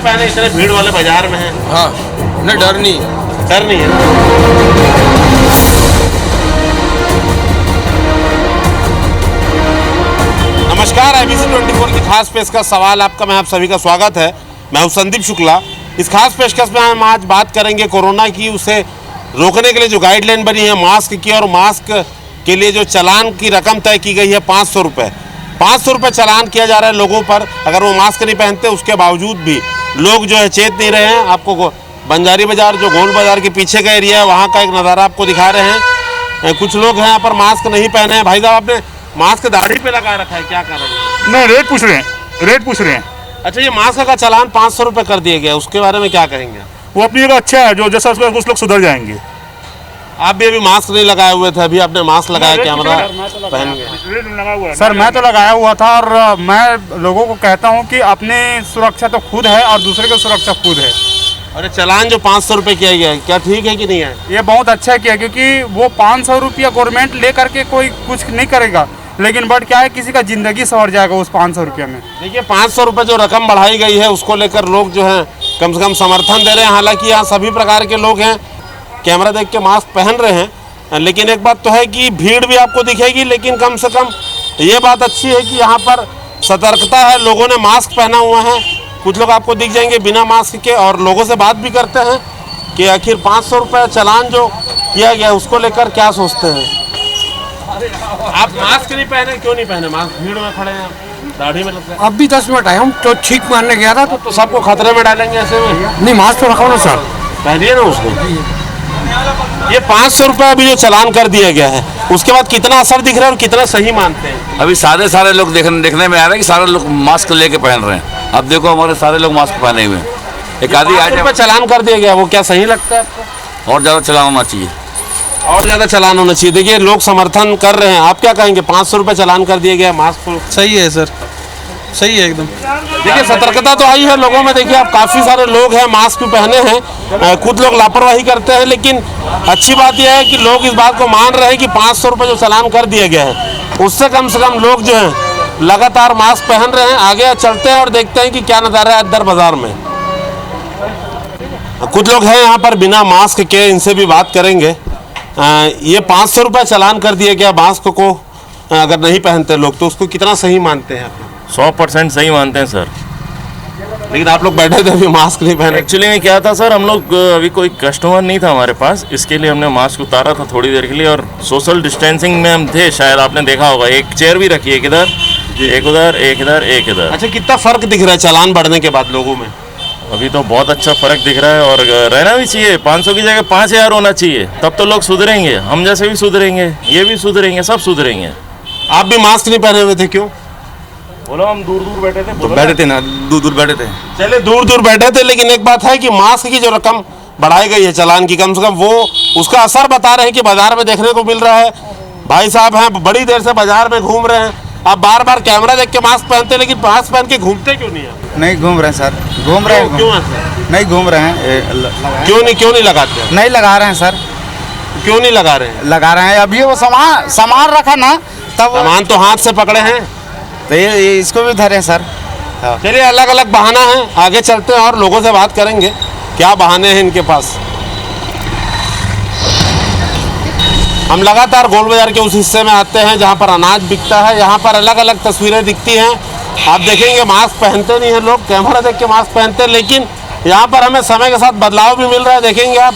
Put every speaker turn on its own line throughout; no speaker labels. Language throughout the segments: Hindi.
पहने इतने भीड़ वाले बाजार में हैं?
हाँ, नहीं डर नहीं।
डर नहीं है। नमस्कार, IBC 24 की खास पेशकश सवाल आपका मैं आप सभी का स्वागत है। मैं हूं संदीप शुक्ला। इस खास पेशकश में हम आज बात करेंगे कोरोना की, उसे रोकने के लिए जो गाइडलाइन बनी है मास्क की, और मास्क के लिए जो चालान की रकम तय की गई है 500 रुपये। 500 रुपये चालान किया जा रहा है लोगों पर, अगर वो मास्क नहीं पहनते। उसके बावजूद भी लोग जो है चेत नहीं रहे हैं। आपको बंजारी बाजार, जो गोल बाजार के पीछे का एरिया है, वहाँ का एक नज़ारा आपको दिखा रहे हैं। कुछ लोग हैं यहाँ पर मास्क नहीं पहने हैं। भाई साहब, आपने मास्क दाढ़ी पे लगा रखा है, क्या कारण है?
नहीं, रेट पूछ रहे हैं।
अच्छा, ये मास्क का चालान 500 रुपये कर दिया गया, उसके बारे में क्या कहेंगे?
वो अपनी जगह अच्छा है, जो जैसा उसका कुछ लोग सुधर जाएंगे।
आप भी अभी मास्क नहीं लगाए हुए थे, अभी आपने मास्क लगाया, कैमरा पहन गए।
सर, मैं तो लगाया हुआ था, और मैं लोगों को कहता हूँ कि अपनी सुरक्षा तो खुद है और दूसरे की सुरक्षा खुद है।
अरे चालान जो 500 रुपये किया गया है, क्या ठीक है कि नहीं है?
ये बहुत अच्छा किया, क्योंकि वो 500 रुपया गवर्नमेंट ले करके कोई कुछ नहीं करेगा, लेकिन बट क्या है, किसी का जिंदगी संवर जाएगा उस 500 रुपये में।
देखिए, 500 रुपये जो रकम बढ़ाई गई है, उसको लेकर लोग जो हैं कम से कम समर्थन दे रहे हैं। हालांकि यहाँ सभी प्रकार के लोग हैं, कैमरा देख के मास्क पहन रहे हैं। लेकिन एक बात तो है कि भीड़ भी आपको दिखेगी, लेकिन कम से कम ये बात अच्छी है कि यहाँ पर सतर्कता है, लोगों ने मास्क पहना हुआ है। कुछ लोग आपको दिख जाएंगे बिना मास्क के, और लोगों से बात भी करते हैं कि आखिर 500 रुपये चालान जो किया गया उसको लेकर क्या सोचते हैं। आप मास्क नहीं पहने, क्यों नहीं पहने मास्क? भीड़ में खड़े हैं, दाढ़ी में लगता है।
अब भी 10 मिनट आए, हम तो छींक मारने गया था
तो सबको खतरे में डालेंगे ऐसे में?
नहीं, मास्क तो रखो ना सर।
पहनिए ना उसको। ये 500 रुपये अभी जो चालान कर दिया गया है, उसके बाद कितना असर दिख रहा है और कितना सही मानते हैं?
अभी सारे लोग देखने में आ रहे हैं कि सारे लोग मास्क लेके पहन रहे हैं। अब देखो, हमारे सारे लोग मास्क पहने हुए हैं। एक आधी
500 रुपये चालान कर दिया गया, वो क्या सही लगता है आपको?
और ज़्यादा चलान होना चाहिए,
और ज़्यादा चालान होना चाहिए। देखिए, लोग समर्थन कर रहे हैं, आप क्या कहेंगे? 500 रुपये चालान कर दिया गया मास्क को।
सही है सर, सही है एकदम।
देखिए, सतर्कता तो आई है लोगों में। देखिए, आप काफ़ी सारे लोग हैं मास्क भी पहने हैं। कुछ लोग लापरवाही करते हैं, लेकिन अच्छी बात यह है कि लोग इस बात को मान रहे हैं कि 500 रुपये जो चालान कर दिया गया है, उससे कम से कम लोग जो हैं लगातार मास्क पहन रहे हैं। आगे चलते हैं और देखते हैं कि क्या नज़ारा है अंदर बाजार में। कुछ लोग हैं यहाँ पर बिना मास्क के, इनसे भी बात करेंगे। ये 500 रुपये चालान कर दिया गया मास्क को, अगर नहीं पहनते लोग तो उसको कितना सही मानते हैं आप?
100% सही मानते हैं सर।
लेकिन आप लोग बैठे थे अभी मास्क नहीं पहने।
एक्चुअली में क्या था सर, हम लोग अभी कोई कस्टमर नहीं था हमारे पास, इसके लिए हमने मास्क उतारा था थोड़ी देर के लिए, और सोशल डिस्टेंसिंग में हम थे। शायद आपने देखा होगा, एक चेयर भी रखी है, एक इधर, एक उधर, एक इधर, एक इधर।
अच्छा, कितना फर्क दिख रहा है चालान बढ़ने के बाद लोगों में?
अभी तो बहुत अच्छा फर्क दिख रहा है, और रहना भी चाहिए। 500 की जगह 5000 होना चाहिए, तब तो लोग सुधरेंगे। हम जैसे भी सुधरेंगे, ये भी सुधरेंगे, सब सुधरेंगे।
आप भी मास्क नहीं पहने हुए थे, क्यों?
बोलो, हम दूर बैठे थे।
तो बैठे थे ना, दूर बैठे थे।
चले, दूर बैठे थे, लेकिन एक बात है कि मास्क की जो रकम बढ़ाई गई है चालान की, कम से कम वो उसका असर बता रहे हैं कि बाजार में देखने को मिल रहा है। भाई साहब हैं, बड़ी देर से बाजार में घूम रहे हैं। आप बार बार कैमरा देख के मास्क पहनते हैं, लेकिन मास्क पहन के घूमते क्यों नहीं आप?
नहीं घूम रहे हैं सर, घूम रहे हैं।
क्यों ऐसा?
नहीं घूम रहे हैं।
क्यों नहीं लगाते?
नहीं लगा रहे हैं सर।
क्यों नहीं लगा रहे हैं?
लगा रहे हैं, अभी वो सामान रखा ना, तब
सामान तो हाथ से पकड़े हैं,
तो ये इसको भी धरे सर।
चलिए, अलग अलग बहाना है। आगे चलते हैं और लोगों से बात करेंगे क्या बहाने हैं इनके पास। हम लगातार गोल बाजार के उस हिस्से में आते हैं जहां पर अनाज बिकता है। यहाँ पर अलग अलग तस्वीरें दिखती हैं। आप देखेंगे मास्क पहनते नहीं हैं लोग, कैमरा देख के मास्क पहनते हैं, लेकिन यहाँ पर हमें समय के साथ बदलाव भी मिल रहा है। देखेंगे आप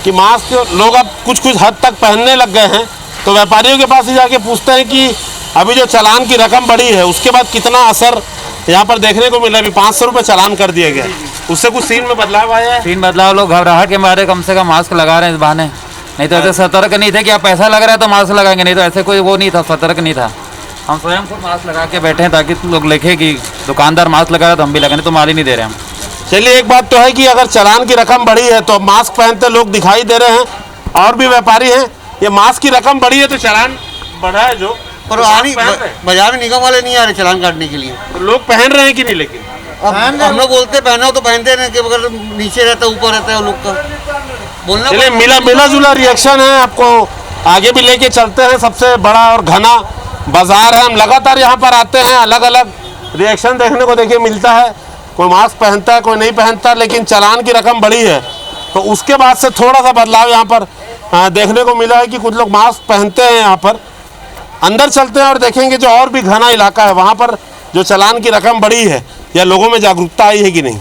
कि मास्क लोग अब कुछ हद तक पहनने लग गए हैं। तो व्यापारियों के पास ही जाके पूछते हैं कि अभी जो चालान की रकम बढ़ी है, उसके बाद कितना असर यहाँ पर देखने को मिला। अभी 500 रुपये चालान कर दिया गया, उससे कुछ सीन में बदलाव आया है?
सीन बदलाव, लोग घबराहट के मारे कम से कम मास्क लगा रहे हैं इस बहाने। नहीं तो ऐसे सतर्क नहीं थे कि आप पैसा लग रहा है तो मास्क लगाएंगे, नहीं तो ऐसे कोई वो नहीं था, सतर्क नहीं था। हम स्वयं खुद मास्क लगा के बैठे हैं ताकि लोग लिखे कि दुकानदार मास्क लगा रहा है तो हम भी लगाने, तो माल ही नहीं दे रहे हम।
चलिए, एक बात तो है कि अगर चालान की रकम बढ़ी है तो मास्क पहनते लोग दिखाई दे रहे हैं, और भी व्यापारी हैं। ये मास्क की रकम बढ़ी है तो चालान बढ़ा है जो,
पर बाजार में निगम वाले नहीं आ रहे चालान काटने के लिए।
तो लोग पहन रहे हैं कि नहीं? लेकिन
हम लोग बोलते पहना हो तो पहनते नहीं, कि अगर नीचे रहता ऊपर रहता है वो लोग का बोलना।
चलिए, मिला जुला रिएक्शन है। आपको आगे भी लेके चलते हैं। सबसे बड़ा और घना बाजार है, हम लगातार यहाँ पर आते हैं, अलग अलग रिएक्शन देखने को देखिए मिलता है। कोई मास्क पहनता है कोई नहीं पहनता, लेकिन चालान की रकम बढ़ी है। तो उसके बाद से थोड़ा सा बदलाव यहाँ पर देखने को मिला है कि कुछ लोग मास्क पहनते हैं। यहाँ पर अंदर चलते हैं और देखेंगे जो और भी घना इलाका है वहाँ पर जो चालान की रकम बढ़ी है या लोगों में जागरूकता आई है कि नहीं।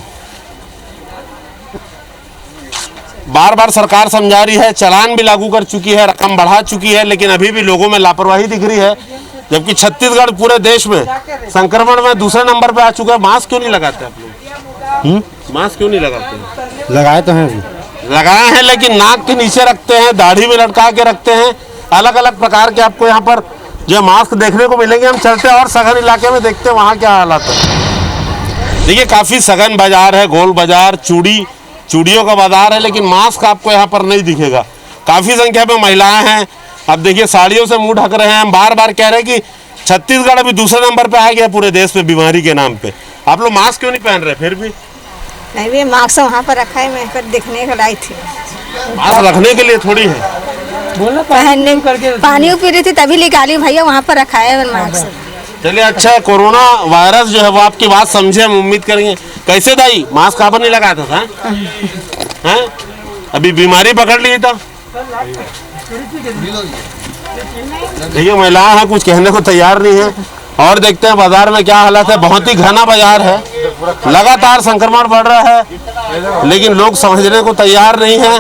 बार बार सरकार समझा रही है, चालान भी लागू कर चुकी है, रकम बढ़ा चुकी है, लेकिन अभी भी लोगों में लापरवाही दिख रही है। जबकि छत्तीसगढ़ पूरे देश में संक्रमण में दूसरे नंबर पे आ चुका है। मास्क क्यों नहीं लगाते आप लोग? मास्क क्यों नहीं लगाते?
लगाए तो हैं,
लगाए हैं लेकिन नाक के नीचे रखते हैं, दाढ़ी में लटका के रखते हैं। अलग अलग प्रकार के आपको यहाँ पर जो मास्क देखने को मिलेंगे। हम चलते हैं और सघन इलाके में देखते हैं वहाँ क्या हालात है। देखिए काफ़ी सघन बाजार है, गोल बाजार, चूड़ियों का बाजार है, लेकिन मास्क आपको यहाँ पर नहीं दिखेगा। काफ़ी संख्या में महिलाएं हैं। अब देखिए साड़ियों से मुंह ढक रहे हैं। हम बार बार कह रहे हैं कि छत्तीसगढ़ अभी दूसरे नंबर पे आ गया पूरे देश में बीमारी के नाम पे। आप लोग मास्क क्यों नहीं पहन रहे? फिर भी
नहीं भी मास्क वहाँ पर रखा है, मैं पर देखने को लाई थी।
मास्क रखने के लिए थोड़ी है,
पहनने करके पानी पी रही थी तभी निकाली भैया, वहाँ पर रखा है मास्क।
चलिए अच्छा है। कोरोना वायरस जो है वो आपकी बात समझे, हम उम्मीद करेंगे। कैसे दाई मास्क आप नहीं लगाया था? हैं? अभी बीमारी पकड़ ली था। देखिए महिलाएं हैं, कुछ कहने को तैयार नहीं है। और देखते हैं बाजार में क्या हालत है। बहुत ही घना बाजार है, लगातार संक्रमण बढ़ रहा है, लेकिन लोग समझने को तैयार नहीं है।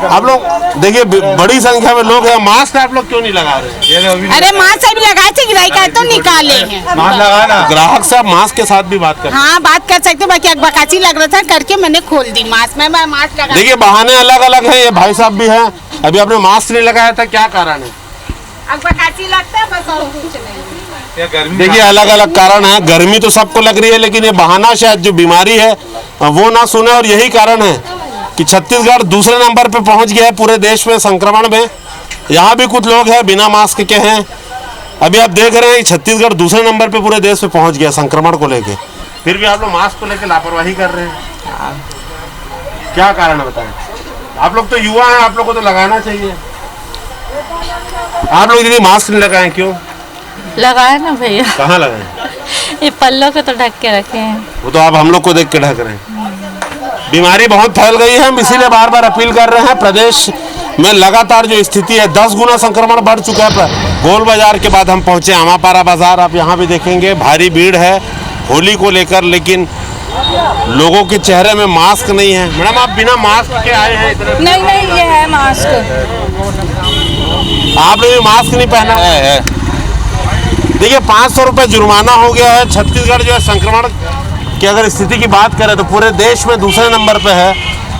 आप लोग देखिए बड़ी संख्या में लोग हैं, मास्क आप लोग क्यों नहीं लगा रहे?
अरे मास्क अभी लगाए थे, गिराई का तो निकाले हैं।
ग्राहक साहब मास्क के साथ भी बात कर,
हाँ बात कर सकते, बाकी अकबकाची लग रहा था करके मैंने खोल दी मास्क। मैं मास्क लगा।
देखिए बहाने अलग अलग है। ये भाई साहब भी हैं, अभी आपने मास्क नहीं लगाया था, क्या कारण है?
अकबकाची लगता है बस, और कुछ नहीं।
देखिए अलग अलग कारण है। गर्मी तो सबको लग रही है, लेकिन ये बहाना शायद जो बीमारी है वो ना सुने। और यही कारण है कि छत्तीसगढ़ दूसरे नंबर पे पहुंच गया है पूरे देश में संक्रमण में। यहाँ भी कुछ लोग हैं बिना मास्क के हैं। अभी आप देख रहे हैं कि छत्तीसगढ़ दूसरे नंबर पे पूरे देश में पहुंच गया संक्रमण को लेके, फिर भी आप लोग मास्क को लेकर लापरवाही कर रहे हैं। क्या कारण है बताएं? आप लोग तो युवा हैं, आप लोग को तो लगाना चाहिए। आप लोग यदि मास्क नहीं लगाए क्यों?
लगाए ना भैया।
कहाँ लगाए?
ये पल्लों के तो ढक के रखे हैं।
वो तो आप हम लोग को देख के ढक रहे हैं। बीमारी बहुत फैल गई है। हम इसीलिए बार बार अपील कर रहे हैं। प्रदेश में लगातार जो स्थिति है 10 गुना संक्रमण बढ़ चुका है। गोल बाजार के बाद हम पहुंचे आमापारा बाजार। आप यहाँ भी देखेंगे भारी भीड़ है होली को लेकर, लेकिन लोगों के चेहरे में मास्क नहीं है। मैडम आप बिना मास्क के आए हैं इधर?
नहीं नहीं, ये है मास्क।
आपने भी मास्क नहीं पहना है। देखिए 500 रुपये जुर्माना हो गया है। छत्तीसगढ़ जो है संक्रमण की अगर स्थिति की बात करें तो पूरे देश में दूसरे नंबर पे है।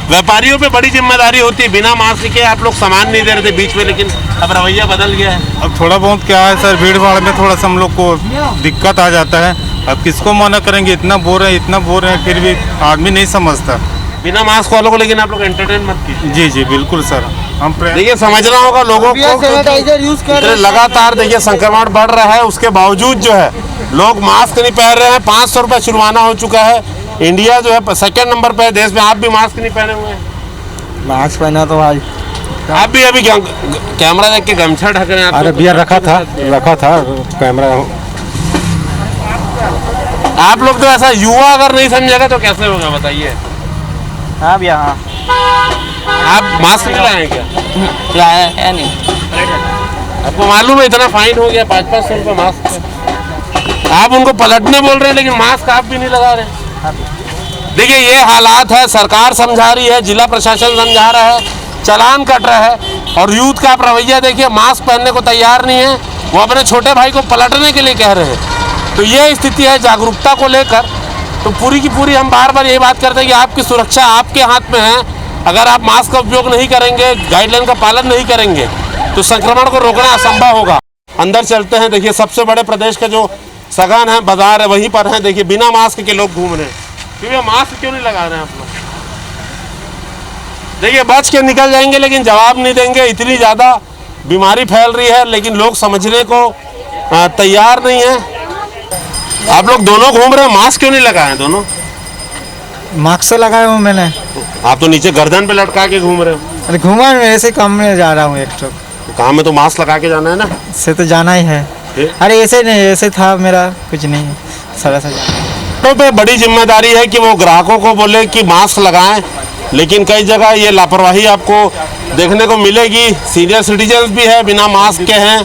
व्यापारियों पे बड़ी जिम्मेदारी होती है। बिना मास्क के आप लोग सामान नहीं दे रहे थे बीच में, लेकिन अब रवैया बदल गया है।
अब थोड़ा बहुत क्या है सर, भीड़ भाड़ में थोड़ा सा हम लोग को दिक्कत आ जाता है। अब किसको मना करेंगे, इतना बोल रहे हैं फिर भी आदमी नहीं समझता
बिना मास्क वालों को। लेकिन आप लोग एंटरटेन मत कीजिए।
जी जी बिल्कुल सर। हम
देखिए समझना होगा लोगों को। लगातार देखिए संक्रमण बढ़ रहा है, उसके बावजूद जो है लोग मास्क नहीं पहन रहे हैं। 500 रुपये जुर्माना हो चुका है। इंडिया जो है सेकंड नंबर पे है देश में। आप भी मास्क नहीं पहने हुए हैं?
मास्क पहना तो भाई
आप भी अभी कैमरा देख के गमछा ढक रहे हैं।
अरे भैया रखा था कैमरा।
आप लोग तो ऐसा युवा अगर नहीं समझेगा तो कैसे होगा बताइए?
हाँ भैया हाँ।
आप मास्क नहीं लाए क्या?
लाया है नहीं।
आपको मालूम है इतना फाइन हो गया 500 रुपये मास्क। आप उनको पलटने बोल रहे हैं, लेकिन मास्क आप भी नहीं लगा रहे। देखिए ये हालात है। सरकार समझा रही है, जिला प्रशासन समझा रहा है, चालान कट रहा है, और यूथ का आप रवैया देखिए, मास्क पहनने को तैयार नहीं है। वो अपने छोटे भाई को पलटने के लिए कह रहे हैं। तो ये स्थिति है जागरूकता को लेकर। तो पूरी की पूरी हम बार बार यही बात करते हैं कि आपकी सुरक्षा आपके हाथ में है। अगर आप मास्क का उपयोग नहीं करेंगे, गाइडलाइन का पालन नहीं करेंगे, तो संक्रमण को रोकना असंभव होगा। अंदर चलते हैं। देखिए सबसे बड़े प्रदेश का जो सघन है बाजार है वहीं पर है। देखिए बिना मास्क के लोग घूम रहे हैं। क्योंकि मास्क क्यों नहीं लगा रहे हैं आप लोग? देखिए बच के निकल जाएंगे, लेकिन जवाब नहीं देंगे। इतनी ज़्यादा बीमारी फैल रही है, लेकिन लोग समझने को तैयार नहीं है। आप लोग दोनों घूम रहे हैं, मास्क क्यों नहीं लगाए दोनों?
मास्क तो लगाया हूँ मैंने।
आप तो नीचे गर्दन पे लटका के घूम रहे हो।
अरे घूमा मैं ऐसे काम में जा रहा हूँ एक तो।
काम में तो मास्क लगा के जाना है ना।
से तो जाना ही है। अरे ऐसे नहीं, ऐसे था मेरा कुछ नहीं सारा सा।
तो
दुकानों पे बड़ी जिम्मेदारी है कि वो ग्राहकों को बोले कि मास्क लगाएं, लेकिन कई जगह ये लापरवाही आपको देखने को मिलेगी। सीनियर सिटीजन्स भी है बिना मास्क के हैं।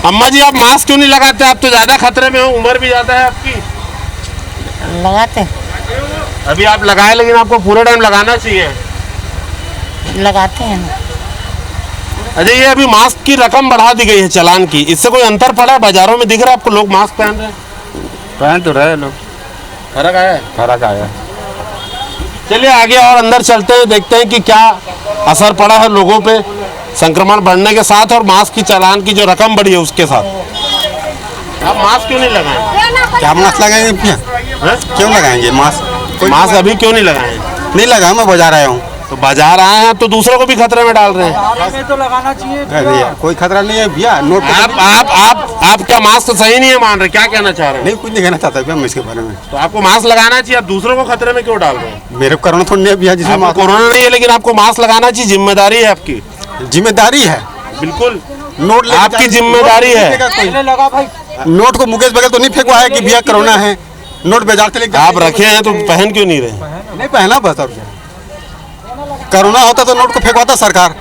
अम्मा जी, आप मास्क क्यों नहीं लगाते? आप तो ज़्यादा खतरे में हो, उम्र भी ज़्यादा है आपकी।
लगाते
अभी आप लगाए, लेकिन आपको पूरे टाइम लगाना चाहिए।
लगाते हैं।
अजय, ये अभी मास्क की रकम बढ़ा दी गई है चालान की, इससे कोई अंतर पड़ा है? बाजारों में दिख रहा है आपको लोग मास्क पहन रहे हैं?
पहन तो रहे लोग,
फर्क आया है?
फर्क आया।
चलिए आगे और अंदर चलते हैं, देखते हैं कि क्या असर पड़ा है लोगों पे संक्रमण बढ़ने के साथ और मास्क की चालान की जो रकम बढ़ी है उसके साथ। आप मास्क क्यों नहीं लगाए?
क्या मास्क लगाएंगे भैया? क्यों लगाएंगे मास्क?
मास्क अभी क्यों नहीं लगाए?
नहीं लगा, मैं बाजार आया हूँ।
तो बाजार आए हैं तो दूसरों को भी खतरे में डाल रहे हैं।
तो लगाना चाहिए।
भैया कोई खतरा नहीं है भैया। नोट
आप क्या मास्क सही नहीं है मान रहे? क्या कहना चाह रहे हैं?
नहीं, कुछ नहीं कहना चाहता भैया मैं इसके बारे में।
तो आपको मास्क लगाना चाहिए, आप दूसरों को खतरे में क्यों डाल रहे हैं?
मेरे को कोरोना थोड़ी नहीं है भैया, जिसमें
आपको कोरोना नहीं है, लेकिन आपको मास्क लगाना चाहिए, जिम्मेदारी है आपकी।
जिम्मेदारी है,
बिल्कुल
नोट
आपकी जिम्मेदारी है।
लगा भाई।
नोट को मुकेश बगल तो नहीं फेंकवा है कि भैया कोरोना है, नोट बाजार से लेकर
आप रखे हैं तो पहन क्यों नहीं रहे?
नहीं पहना बस। और क्या, कोरोना होता तो नोट को फेंकवाता सरकार,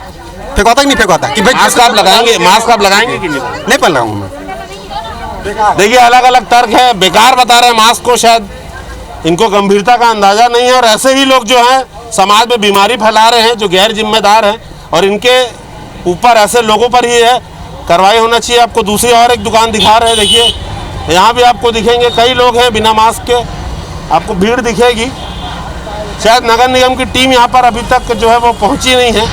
फेंकवाता कि नहीं फेंकवाता कि भाई
मास्क आप लगाएंगे? मास्क आप लगाएंगे कि नहीं?
नहीं पहन रहा हूँ मैं।
देखिए, अलग अलग तर्क है, बेकार बता रहे हैं मास्क को, शायद इनको गंभीरता का अंदाजा नहीं है। और ऐसे ही लोग जो हैं समाज में बीमारी फैला रहे हैं, जो गैर जिम्मेदार हैं, और इनके ऊपर ऐसे लोगों पर ही है कार्रवाई होना चाहिए। आपको दूसरी और एक दुकान दिखा रहे हैं, देखिए यहाँ भी आपको दिखेंगे कई लोग हैं बिना मास्क के, आपको भीड़ दिखेगी। शायद नगर निगम की टीम यहाँ पर अभी तक जो है वो पहुँची नहीं है।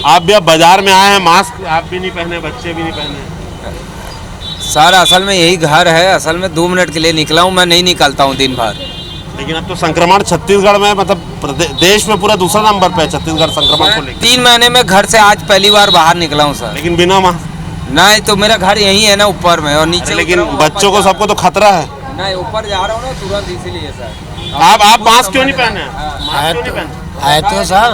आप भी अब बाजार में आए हैं, मास्क आप भी नहीं पहने, बच्चे भी नहीं पहने।
सर असल में यही घर है, असल में 2 मिनट के लिए निकला हूँ, मैं नहीं निकलता हूँ दिन भर।
लेकिन अब तो संक्रमण छत्तीसगढ़ में, मतलब देश में पूरा दूसरा नंबर पे है छत्तीसगढ़ संक्रमण को लेकर।
3 महीने में घर से आज पहली बार बाहर निकला हूँ सर।
लेकिन बिना मास्क?
नहीं, तो मेरा घर यही है ना ऊपर में, और नीचे।
लेकिन बच्चों को सबको तो खतरा है।
नहीं, ऊपर जा रहा हूँ ना तुरंत, इसीलिए सर।
आप मास्क क्यों नहीं पहने? मास्क क्यों नहीं पहने?
है तो सर,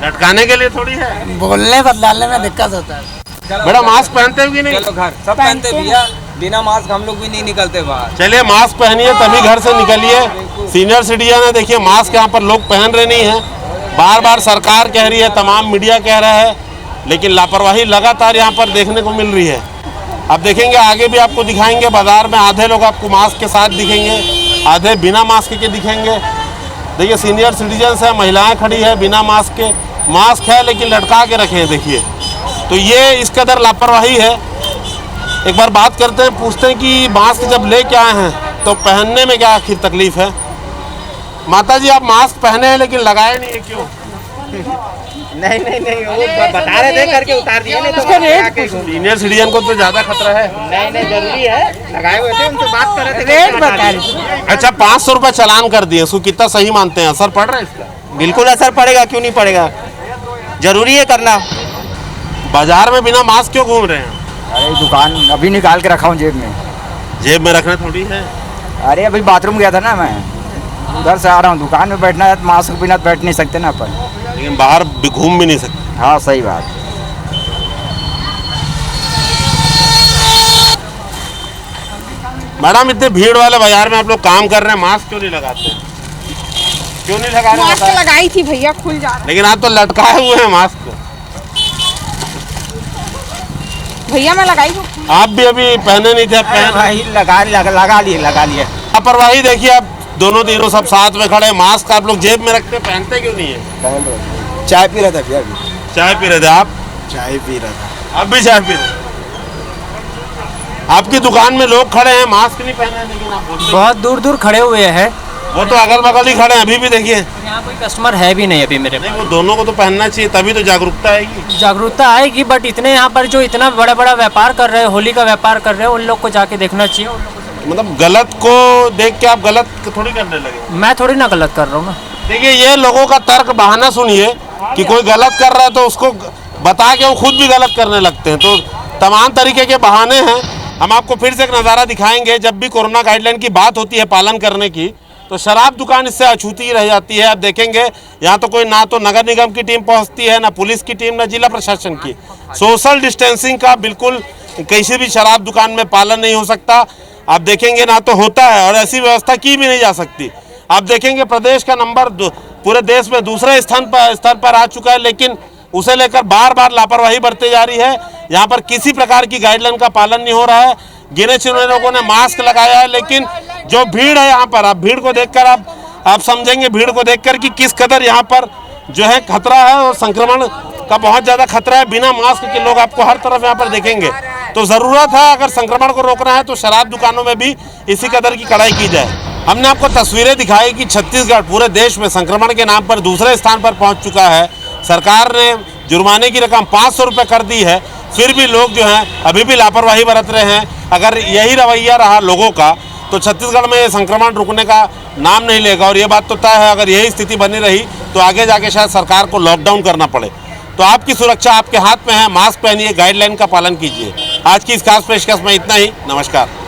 लटकाने के लिए थोड़ी है,
बोलने बदलाने में दिक्कत होता है।
बड़ा मास्क पहनते भी नहीं?
चलो घर सब पहनते भैया, बिना मास्क हम लोग भी नहीं निकलते बाहर।
चलिए मास्क पहनिए तभी घर से निकलिए। सीनियर सिटीजन है, देखिए मास्क यहाँ पर लोग पहन रहे नहीं हैं। बार बार सरकार कह रही है, तमाम मीडिया कह रहा है, लेकिन लापरवाही लगातार यहाँ पर देखने को मिल रही है। अब देखेंगे आगे भी आपको दिखाएंगे, बाजार में आधे लोग आपको मास्क के साथ दिखेंगे, आधे बिना मास्क के दिखेंगे। देखिए सीनियर सिटीजन्स है, महिलाएं खड़ी है बिना मास्क के, मास्क है लेकिन लटका के रखे हैं, देखिए। तो ये इस कदर लापरवाही है। एक बार बात करते हैं, पूछते हैं कि मास्क जब लेके आए हैं तो पहनने में क्या आखिर तकलीफ है? माता जी, आप मास्क पहने हैं लेकिन लगाए नहीं है, क्यों?
नहीं वो बता रहे थे करके उतार दिए, नहीं तो
सीनियर सिटीजन को तो ज्यादा खतरा है।
नहीं जरूरी है, लगाए हुए थे, उनसे बात कर रहे थे, रेट बता रहे।
अच्छा, 500 रुपये चालान कर दिए, उसको कितना सही मानते हैं? असर पड़ रहा है इसका?
बिल्कुल असर पड़ेगा, क्यों नहीं पड़ेगा, जरूरी है करना।
बाजार में बिना मास्क क्यों घूम रहे हैं?
अरे दुकान अभी निकाल के रखा हूँ जेब में।
जेब में रखना थोड़ी है।
अरे अभी बाथरूम गया था ना मैं, उधर से आ रहा हूँ। दुकान में बैठना है तो मास्क बिना बैठ नहीं सकते ना अपन,
लेकिन बाहर भी घूम भी नहीं सकते।
हाँ सही बात।
मैडम, इतने भीड़ वाले बाजार में आप लोग काम कर रहे हैं, मास्क क्यों नहीं लगाते? क्यों नहीं लगा रहे?
मास्क लगाई थी भैया, खुल जा रहा।
लेकिन आप तो लटकाए हुए हैं मास्क को।
भैया मैं लगाई हूँ।
आप भी अभी पहने नहीं थे, आप पहन।
भाई लगा लिए।
लापरवाही देखिए, आप दोनों तीनों सब साथ में खड़े, मास्क आप लोग जेब में रखते, पहनते क्यों नहीं है?
चाय पी रहा था भैया,
चाय पी रहे थे आप?
चाय पी रहा था।
अब भी चाय पी रहे? आपकी दुकान में लोग खड़े हैं, मास्क नहीं पहने हैं, लेकिन आप बोलते हैं।
बहुत दूर दूर खड़े हुए हैं,
वो तो अगल बगल ही खड़े हैं, अभी भी देखिए।
यहाँ कोई कस्टमर है भी नहीं अभी मेरे
नहीं, वो दोनों को तो पहनना चाहिए, तभी तो जागरूकता आएगी।
जागरूकता आएगी, बट इतने यहाँ पर जो इतना बड़ा बड़ा व्यापार कर रहे हैं, होली का व्यापार कर रहे हैं, उन लोग को जाके देखना चाहिए।
मतलब गलत को देख के आप गलत थोड़ी करने लगे।
मैं थोड़ी ना गलत कर रहा हूँ ना।
देखिए, ये लोगों का तर्क बहाना सुनिए कि कोई गलत कर रहा है तो उसको बता के वो खुद भी गलत करने लगते हैं। तो तमाम तरीके के बहाने हैं। हम आपको फिर से एक नज़ारा दिखाएंगे। जब भी कोरोना गाइडलाइन की बात होती है पालन करने की, तो शराब दुकान इससे अछूती रह जाती है। आप देखेंगे यहाँ तो कोई ना तो नगर निगम की टीम पहुँचती है, ना पुलिस की टीम, ना जिला प्रशासन की। सोशल डिस्टेंसिंग का बिल्कुल किसी भी शराब दुकान में पालन नहीं हो सकता। आप देखेंगे ना तो होता है, और ऐसी व्यवस्था की भी नहीं जा सकती। आप देखेंगे प्रदेश का नंबर पूरे देश में दूसरे स्तर पर आ चुका है, लेकिन उसे लेकर बार बार लापरवाही बरती जा रही है। यहाँ पर किसी प्रकार की गाइडलाइन का पालन नहीं हो रहा है। गिने चुने लोगों ने मास्क लगाया है, लेकिन जो भीड़ है यहाँ पर, आप भीड़ को देखकर आप समझेंगे, भीड़ को देखकर कि किस कदर यहाँ पर जो है खतरा है और संक्रमण का बहुत ज़्यादा खतरा है। बिना मास्क के लोग आपको हर तरफ यहाँ पर देखेंगे। तो ज़रूरत है, अगर संक्रमण को रोकना है तो शराब दुकानों में भी इसी कदर की कड़ाई की जाए। हमने आपको तस्वीरें दिखाई कि छत्तीसगढ़ पूरे देश में संक्रमण के नाम पर दूसरे स्थान पर पहुंच चुका है। सरकार ने जुर्माने की रकम 500 रुपये कर दी है, फिर भी लोग जो हैं अभी भी लापरवाही बरत रहे हैं। अगर यही रवैया रहा लोगों का तो छत्तीसगढ़ में ये संक्रमण रुकने का नाम नहीं लेगा। और ये बात तो तय है, अगर यही स्थिति बनी रही तो आगे जाके शायद सरकार को लॉकडाउन करना पड़े। तो आपकी सुरक्षा आपके हाथ में है। मास्क पहनिए, गाइडलाइन का पालन कीजिए। आज की इस खास पेशकश में इतना ही। नमस्कार।